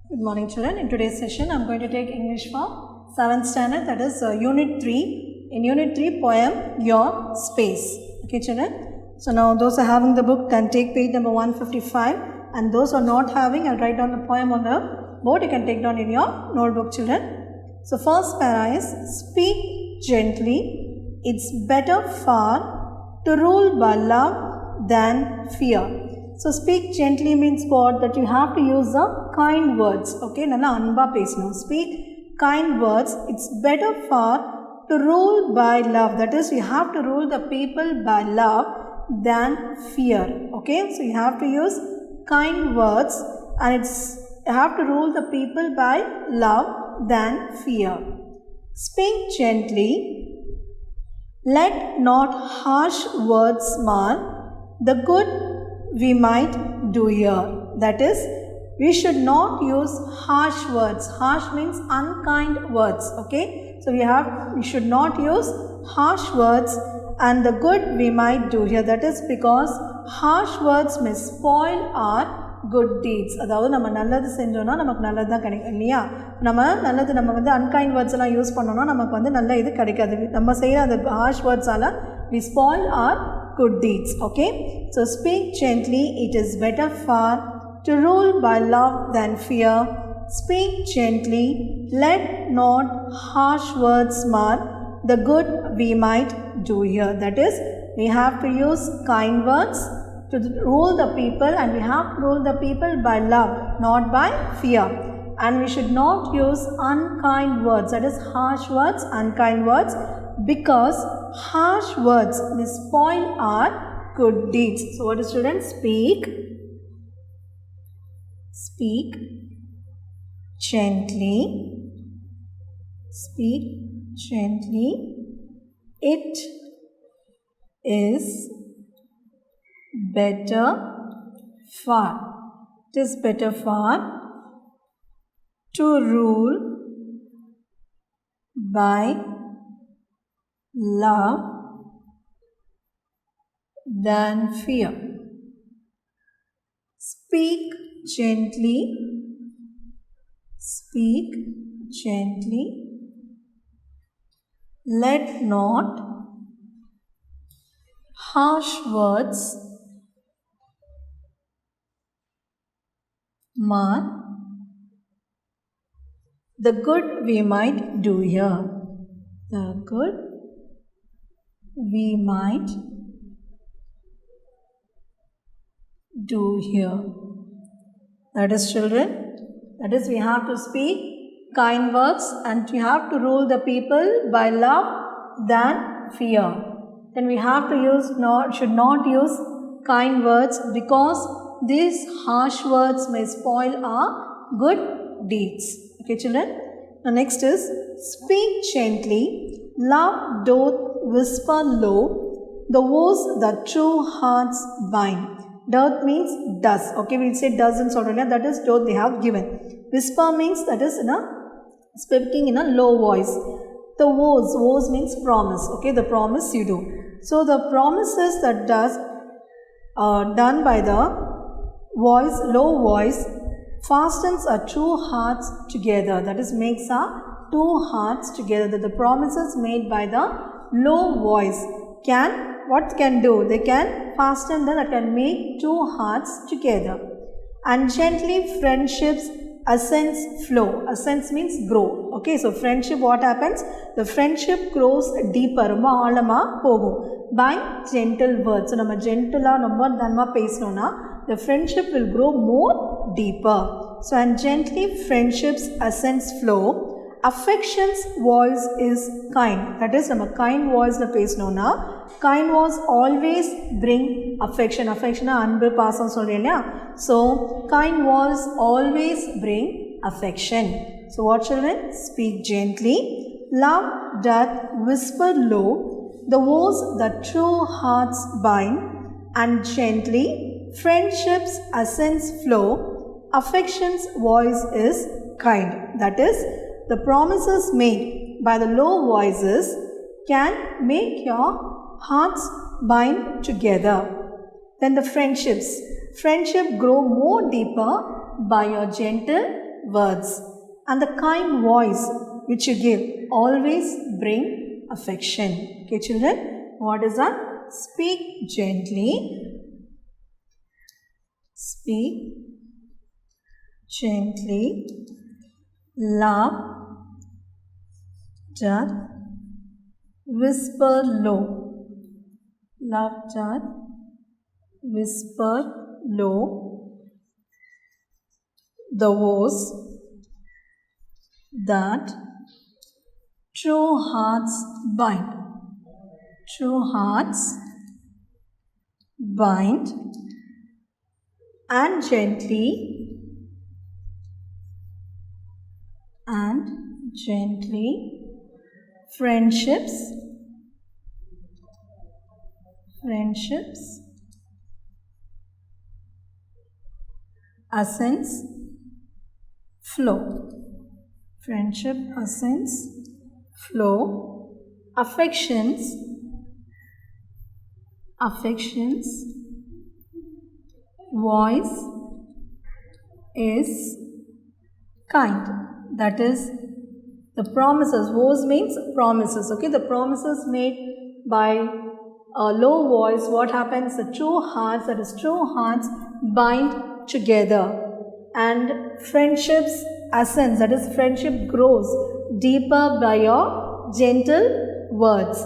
Good morning, children. In today's session, I'm going to take English for 7th standard, that is Unit 3. In Unit 3, poem Your Space. Okay, children. So now those are having the book can take page number 155, and those who are not having, I'll write down the poem on the board. You can take down in your notebook, children. So first para is, speak gently. It's better far to rule by love than fear. So speak gently means what? That you have to use the kind words. Okay, nalla anba pesano. Speak kind words. It's better far to rule by love. That is, you have to rule the people by love than fear. Okay, so you have to use kind words, and you have to rule the people by love than fear. Speak gently. Let not harsh words mar the good we might do here. That is, we should not use harsh words. Harsh means unkind words. Okay, so we should not use harsh words and the good we might do here. That is because harsh words may spoil our good deeds. அதாவது நம்ம நல்லது செஞ்சோம்னா நமக்கு நல்லது தான் கிடைக்கும் இல்லையா? நம்ம வந்து unkind words எல்லாம் யூஸ் பண்ணோம்னா நமக்கு வந்து நல்ல இது கிடைக்காது. நம்ம செய்கிற அந்த harsh words ஆல we spoil our good deeds. Okay, so speak gently. It is better far to rule by love than fear. Speak gently. Let not harsh words mar the good we might do here. That is, we have to use kind words to rule the people, and we have to rule the people by love, not by fear. And we should not use unkind words, that is harsh words, unkind words, because harsh words may spoil our good deeds. So what is, students? Speak gently. Speak gently. It is better far. It is better far to rule by love than fear. Speak gently. Speak gently. Let not harsh words mar the good we might do here. The good we might do here. That is, children, that is, we have to speak kind words, and we have to rule the people by love than fear. Then we have to should not use kind words, because these harsh words may spoil our good deeds. Okay, children. Now next is, speak gently. Love doth whisper low the woes that true hearts bind. Doth means does. Okay, we'll say doesn't sort of, that is doth they have given. Whisper means that is speaking in a low voice. The woes means promise. Okay, the promise you do. So the promises that done by the voice, low voice, fastens our true hearts together. That is, makes our two hearts together. That the promises made by the low voice what can do? They can fasten that can make two hearts together. And gently friendships ascends flow. Ascends means grow. Okay, so friendship, what happens? The friendship grows deeper. ரொம்ப ஆழமா போகும் by gentle words. So நம்ம ஜென்டலா ரொம்ப தன்மா பேசணும்னா the friendship will grow more deeper. So, and gently friendships ascends flow. Affection's voice is kind. That is, நம்ம kind voice la பேசணும்னா kind voice always bring affection. Affection அன்பு பாசம் சொல்றேன்ல. So kind voice always bring affection. So what, children? Speak gently. Love doth whisper low the woes that true hearts bind, and gently friendships ascends flow. Affection's voice is kind. That is, the promises made by the low voices can make your hearts bind together. Then the friendship grow more deeper by your gentle words. And the kind voice which you give always bring affection. Okay, children, what is that? Speak gently. Speak gently. Love doth whisper low. Love doth whisper low. The voice that true hearts bind. True hearts bind. And gently friendships essence flow. Friendship essence flow. Affections voice is kind. That is the promises. Voice means promises. Okay, the promises made by a low voice. What happens? The true hearts, that is true hearts, bind together. And friendship's essence, that is friendship, grows deeper by your gentle words.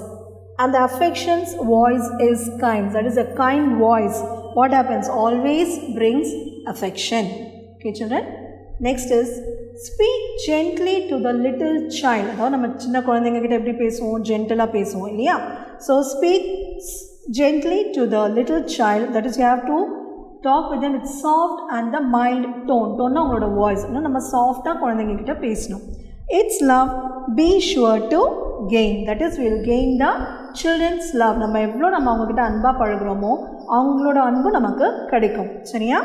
And the affection's voice is kind. That is a kind voice. What happens? Always brings affection. Okay, children. Next is speak gently to the little child. அதாவது நம்ம சின்ன குழந்தைங்க கிட்ட எப்படி பேசுவோம்? ஜென்டலா பேசுவோம் இல்லையா? So speak gently to the little child. That is, you have to talk with them with soft and the mild tone. Tone உங்களோட வாய்ஸ் நம்ம சாஃப்டாக குழந்தைங்க கிட்ட பேசணும். Its love be sure to gain. That is, we will gain the children's love. நம்ம எவ்வளோ நம்ம அவங்கக்கிட்ட அன்பாக பழகிறோமோ அவங்களோட அன்பு நமக்கு கிடைக்கும். சரியா?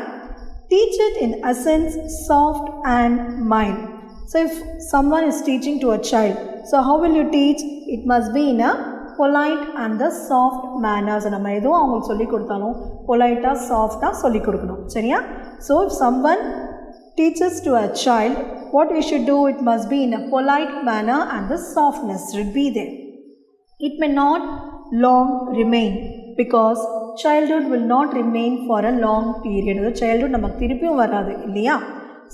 Teach it in essence soft and mild. So if someone is teaching to a child, so how will you teach? It must be in a polite and the soft manners. நம்ம எதுவும் அவங்களுக்கு சொல்லி கொடுத்தாலும் பொலைட்டாக சாஃப்டாக சொல்லி கொடுக்கணும். சரியா? So if someone teaches to a child, what we should do? It must be in a polite manner and the softness should be there. It may not long remain, because childhood will not remain for a long period. The childhood namak thirupiyum varadhu illaya.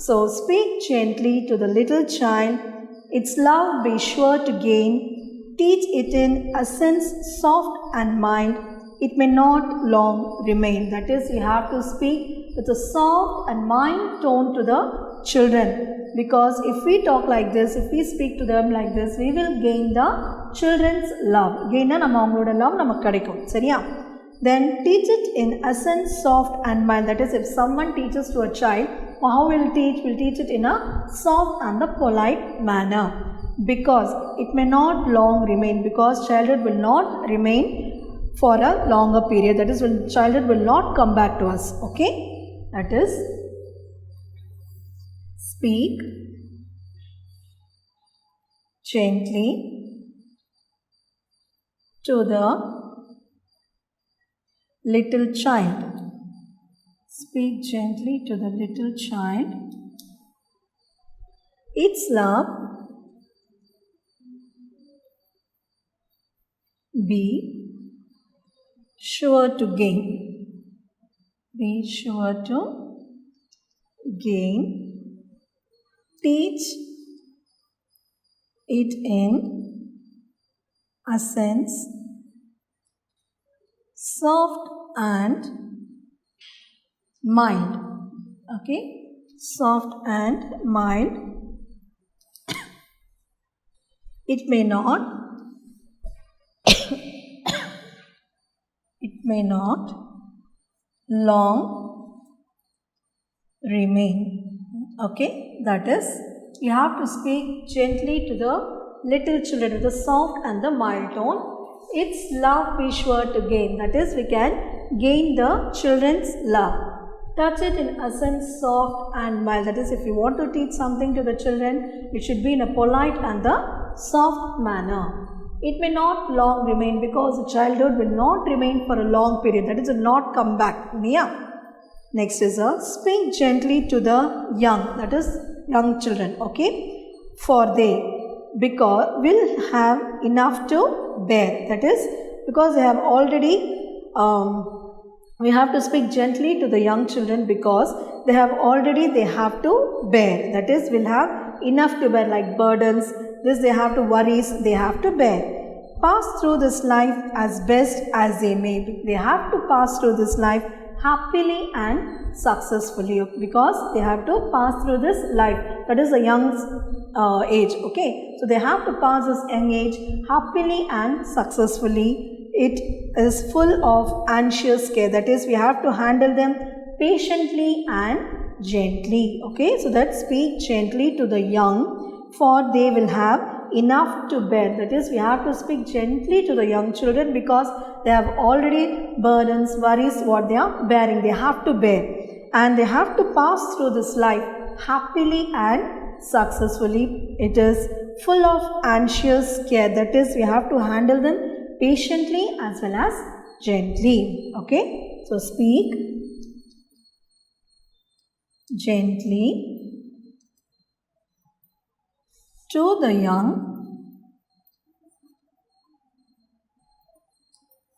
So speak gently to the little child. Its love be sure to gain. Teach it in essence soft and mild. It may not long remain. That is, you have to speak with a soft and mild tone to the children. Because if we talk like this, if we speak to them like this, we will gain the children's love. Gain na nama avangaloda love namak kadaikum. Seriya? Then teach it in essence soft and mild. That is, if someone teaches to a child, how will teach? Will teach it in a soft and a polite manner. Because it may not long remain. Because childhood will not remain for a longer period. That is, when childhood will not come back to us. Okay? That is, speak gently to the little child. Speak gently to the little child. Its love be sure to gain. Be sure to gain. Teach it in essence soft and mild. Okay, soft and mild. It may not long remain. Okay, that is, you have to speak gently to the little children with the soft and the mild tone. Its love be sure to gain. That is, we can gain the children's love. Touch it in essence soft and mild. That is, if you want to teach something to the children, it should be in a polite and the soft manner. It may not long remain, because the childhood will not remain for a long period. That is, will not come back. Yeah. Next is speak gently to the young. That is, young children, okay, for they, because will have enough to bear, that is because they have already we have to speak gently to the young children because they have to bear, that is will have enough to bear, like burdens, this they have to worries, they have to bear. Pass through this life as best as they may be. They have to pass through this life happily and successfully because they have to pass through this life, that is a young age, okay, so they have to pass this young age happily and successfully. It is full of anxious care, that is we have to handle them patiently and gently, okay, so that speak gently to the young, for they will have enough to bear, that is we have to speak gently to the young children because they have already burdens, worries, what they are bearing, they have to bear, and they have to pass through this life happily and successfully. It is full of anxious care, that is we have to handle them patiently as well as gently, okay, so speak gently to the young,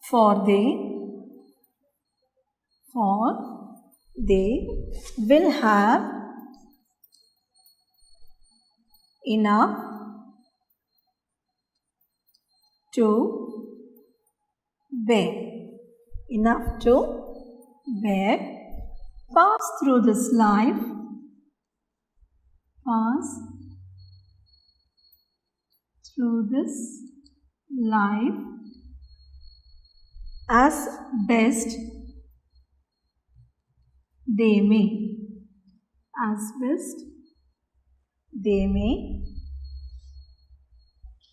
for they will have enough to bear, enough to bear. Pass through this life, pass through this life as best they may, as best they may.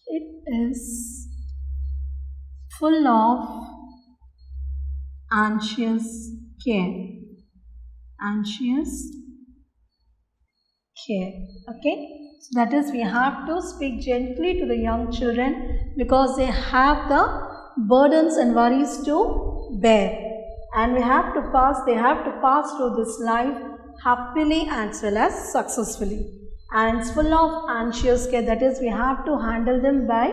It is full of anxious care, okay, so that is we have to speak gently to the young children because they have the burdens and worries to bear, and they have to pass through this life happily as well as successfully, and it's full of anxious care, that is we have to handle them by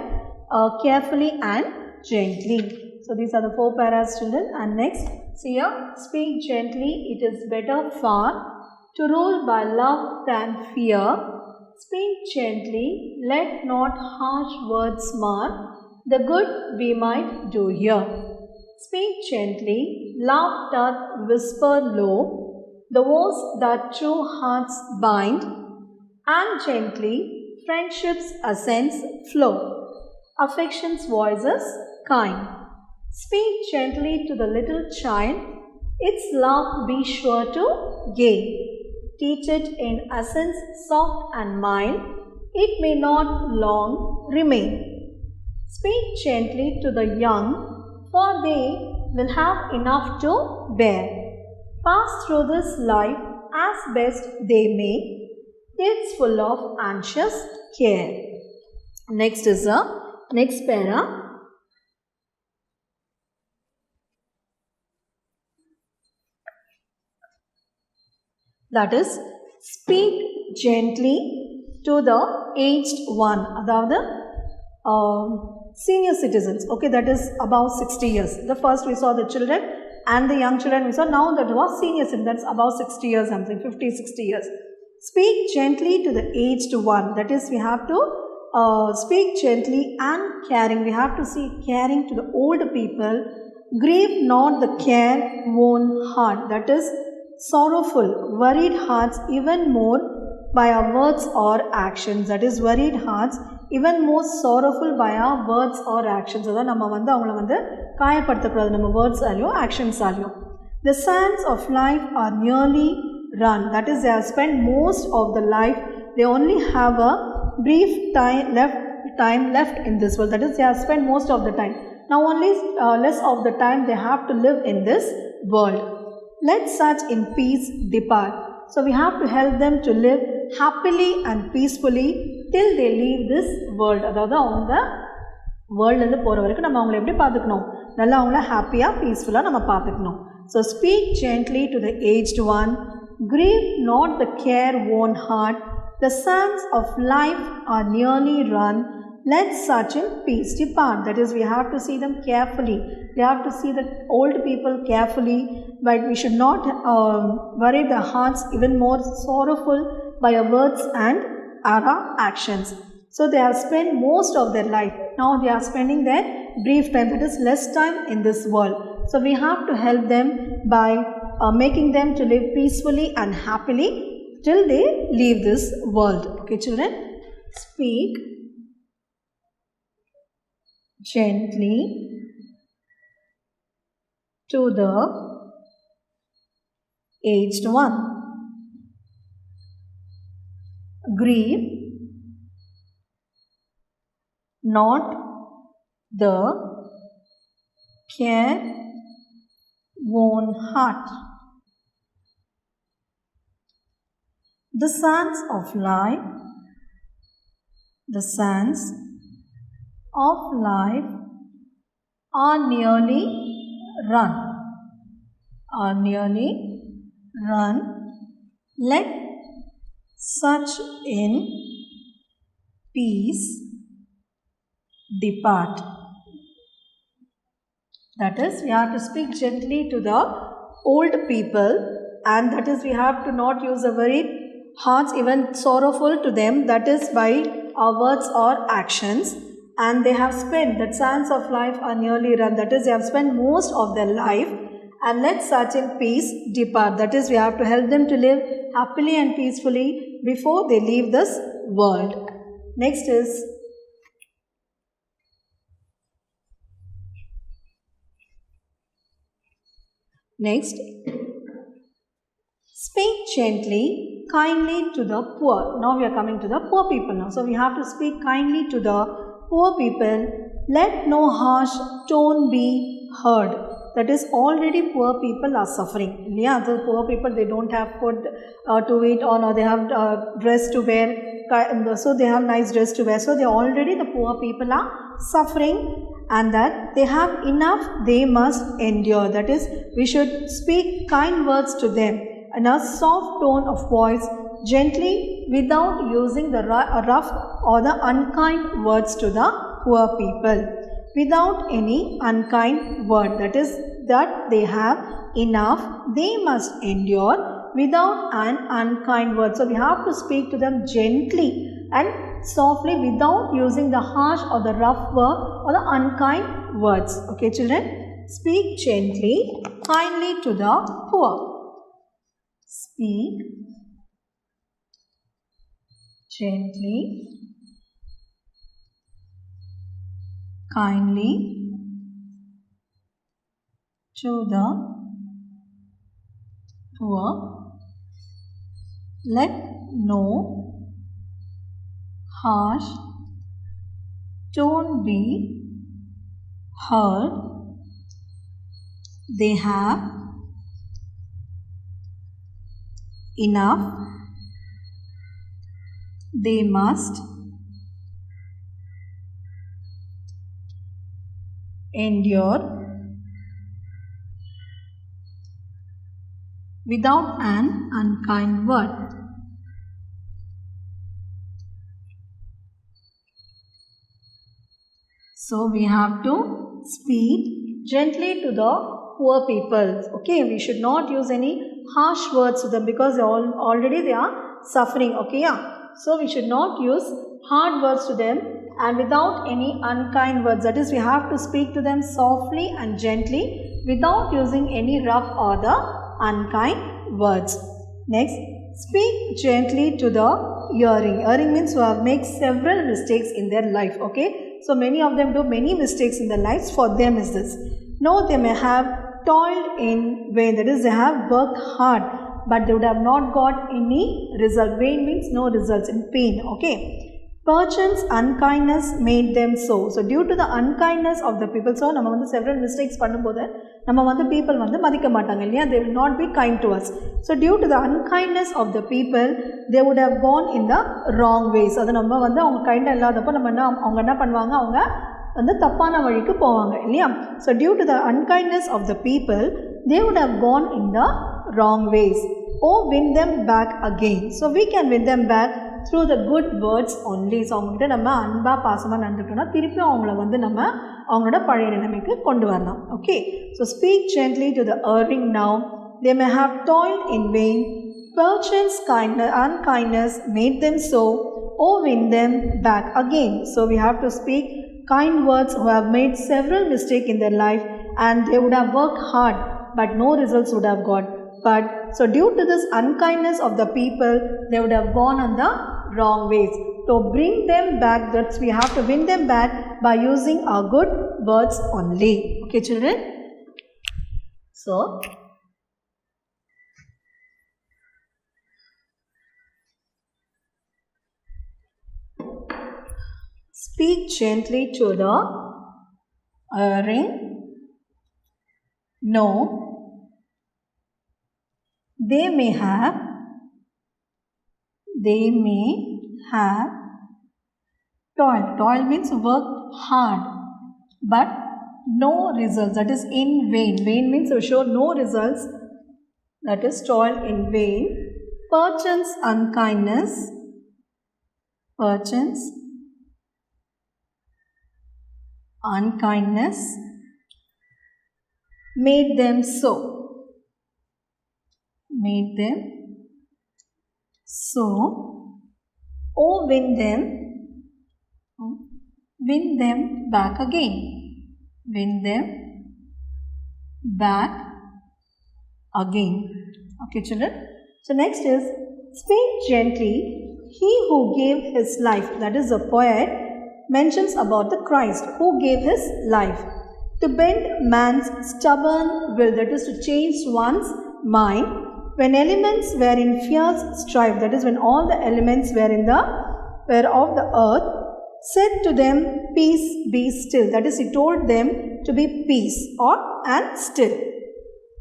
carefully and gently. So these are the 4 paras, children. And next, see here, speak gently, it is better far to rule by love than fear. Speak gently, let not harsh words mar the good we might do here. Speak gently, love doth whisper low the woes that true hearts bind, and gently friendship's accents flow, affection's voices kind. Speak gently to the little child, its love be sure to gain. Teach it in essence soft and mild, it may not long remain. Speak gently to the young, for they will have enough to bear. Pass through this life as best they may, it's full of anxious care. Next is the next para. That is, speak gently to the aged one, அதாவது senior citizens, okay, that is above 60 years. The first we saw the children and the young children we saw, now that was senior citizens, that's above 60 years, something 50, 60 years. Speak gently to the aged one, that is we have to speak gently and caring, we have to see caring to the old people. Grieve not the care-worn heart, that is sorrowful, worried hearts even more by our words or actions, that is worried hearts even more sorrowful by our words or actions. அதான் நம்ம அவங்கள காயப்படுத்தக்கூடாது நம்ம words ஆலையும் actions ஆலையும். The sands of life are nearly run, that is they have spent most of the life, they only have a brief time left in this world, that is they have spent most of the time, now only less of the time they have to live in this world. Let such in peace depart, so we have to help them to live happily and peacefully till they leave this world. அதாவது அவங்க வேர்ல்ட்லேருந்து போகிற வரைக்கும் நம்ம அவங்கள எப்படி பார்த்துக்கணும், நல்லா அவங்கள ஹாப்பியாக பீஸ்ஃபுல்லாக நம்ம பார்த்துக்கணும். So speak gently to the aged one, grieve not the care-worn heart, The sands of life are nearly run. Let such in peace depart. That is, we have to see them carefully. We have to see the old people carefully, but we should not worry their hearts even more sorrowful by our words and our actions. So they have spent most of their life. Now they are spending their brief time, that is less time in this world. So we have to help them by making them to live peacefully and happily till they leave this world. Okay, children? Speak gently to the aged one. Grieve not the care-worn heart. The sands of life, the sands of life are nearly run. Are nearly run. Let such in peace depart. That is, we have to speak gently to the old people, and that is, we have to not use a very hearts even sorrowful to them, that is by our words or actions. And they have spent, that sands of life are nearly run, that is, they have spent most of their life, and let such in peace depart. That is, we have to help them to live happily and peacefully before they leave this world. Next is speak gently, kindly to the poor. Now we are coming to the poor people now. So we have to speak kindly to the poor people. Let no harsh tone be heard. That is, already poor people are suffering. Yeah, the poor people, they don't have food to eat, or no, they have dress to wear. So they have nice dress to wear. So they already, the poor people are suffering, and that they have enough, they must endure. That is, we should speak kind words to them in a soft tone of voice, gently, without using the rough or the unkind words to the poor people. Without any unkind word, that is, that they have enough, they must endure, without an unkind word. So we have to speak to them gently and softly, without using the harsh or the rough word or the unkind words. Okay, children? Speak gently, kindly to the poor. Speak gently, kindly to the poor. Let no harsh tone be heard. They have enough, they must endure, without an unkind word. So we have to speak gently to the poor people. Okay, we should not use any harsh words to them, because already they are suffering. Okay, yeah. So we should not use hard words to them, and without any unkind words. That is, we have to speak to them softly and gently, without using any rough or the unkind words. Next, speak gently to the erring. Erring means who have made several mistakes in their life. Okay, so many of them do many mistakes in their lives. For them is this: no, they may have toiled in vain. That is, they have worked hard, but they would have not got any result. Vain means no results, in pain. Okay, perchance unkindness made them so. So due to the unkindness of the people, so நம்ம வந்து several mistakes பண்ணும்போது நம்ம வந்து people வந்து மதிக்க மாட்டாங்க இல்லையா, they will not be kind to us. So due to the unkindness of the people, they would have gone in the wrong ways. அது நம்ம வந்து அவங்க கைண்டாக இல்லாதப்போ நம்ம அவங்க என்ன பண்ணுவாங்க, அவங்க வந்து தப்பான வழிக்கு போவாங்க இல்லையா. So due to the unkindness of the people, they would have gone in the wrong ways. Oh, win them back again. So we can win them back through the good words only. So அவங்ககிட்ட நம்ம அன்பாக பாசமாக நடந்துக்கிட்டோம்னா திருப்பியும் அவங்கள வந்து நம்ம அவங்களோட பழைய நிலைமைக்கு கொண்டு வரலாம். Okay, so speak gently to the erring now. They may have toiled in vain. Perchance unkindness made them so. Oh, win them back again. So we have to speak kind words who have made several mistakes in their life, and they would have worked hard, but no results would have got. But so due to this unkindness of the people, they would have gone on the wrong ways. To bring them back, that's we have to win them back by using our good words only. Okay, children? So speak gently to the erring. No, they may have toiled. Toil means work hard, but no results. That is in vain. Vain means to show no results. That is toil in vain. Perchance unkindness. Perchance unkindness made them so. Made them so. Oh, win them back again. Win them back again. Okay, children. So next is speak gently. He who gave his life, that is the poet, mentions about the Christ who gave his life to bend man's stubborn will, that is to change one's mind when elements were in fierce strife, that is when all the elements were of the earth, said to them, peace, be still. That is, he told them to be peace and still.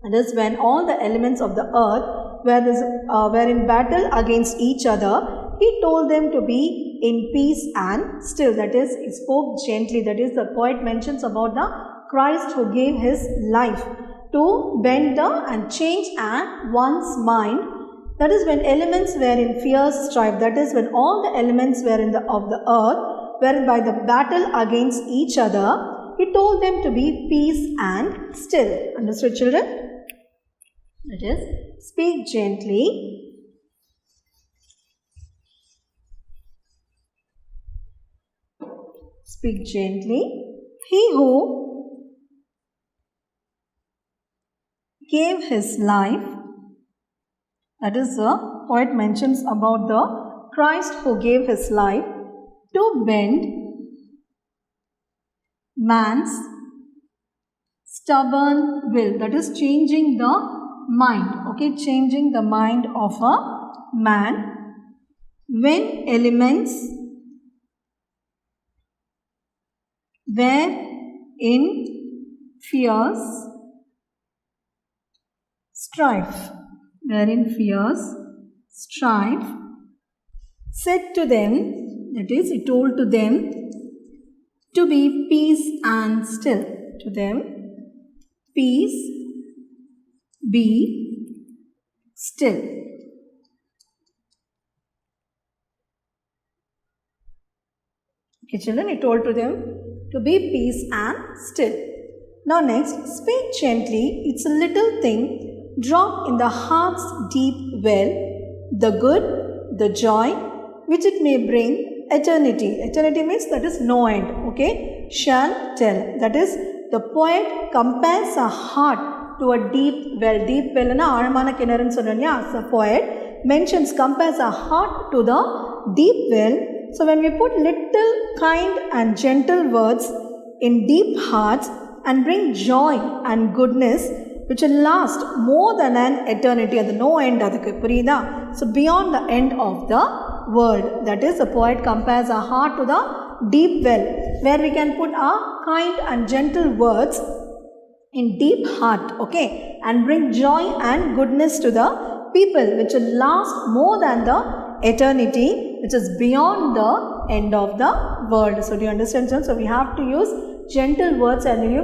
That is when all the elements of the earth were in battle against each other, he told them to be in peace and still. That is, he spoke gently. That is, the poet mentions about the Christ who gave his life to bend and change one's mind. That is when elements were in fierce strife. That is when all the elements were of the earth were by the battle against each other. He told them to be peace and still. Understood, children? That is, speak gently. Speak gently. He who gave his life, that is, the poet mentions about the Christ who gave his life to bend man's stubborn will, that is changing the mind. Okay, changing the mind of a man when elements were in fierce strife. Were in fierce strife, said to them, that is, he told to them to be peace and still. To them, peace, be still. Okay, children, he told to them to be peace and still. Now next, speak gently. It's a little thing. Drop in the heart's deep well the good, the joy, which it may bring eternity. Eternity means that is no end. Okay, shall tell. That is, the poet compares a heart to a deep well. Deep well na ஆழமான கிணறுன்னு சொன்னோம்யா. The poet compares a heart to the deep well. So when we put little kind and gentle words in deep hearts and bring joy and goodness, which will last more than an eternity. At no end adukku puriyudha. So beyond the end of the world. That is, the poet compares our heart to the deep well, where we can put our kind and gentle words in deep heart, okay, and bring joy and goodness to the people, which will last more than the eternity, which is beyond the end of the world. So do you understand, children? So we have to use gentle words, and you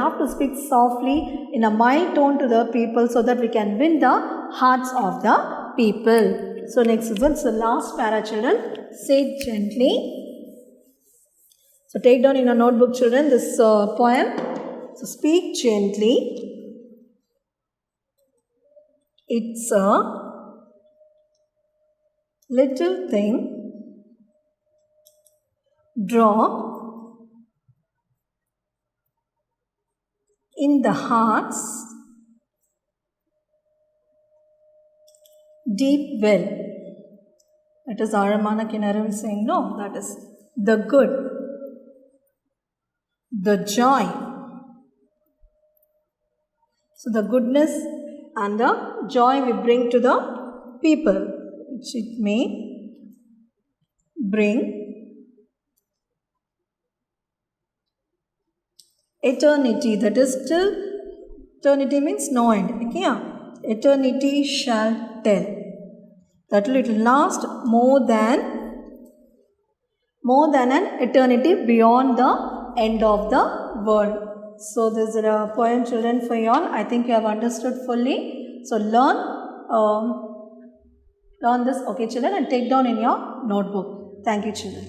have to speak softly in a mild tone to the people, so that we can win the hearts of the people. So next is the last para, children. Say it gently. So take down in your notebook, children, this poem. So speak gently. It's a little thing, drop in the heart's deep well. That is Aramana Kinnaram saying, no, that is the good, the joy. So the goodness and the joy we bring to the people, which it may bring eternity, that is till eternity means no end. Okay, yeah? Eternity shall tell. That it will last more than an eternity beyond the end of the world. So this is a poem, children, for you all. I think you have understood fully. So learn this, okay, children, and take down in your notebook. Thank you, children.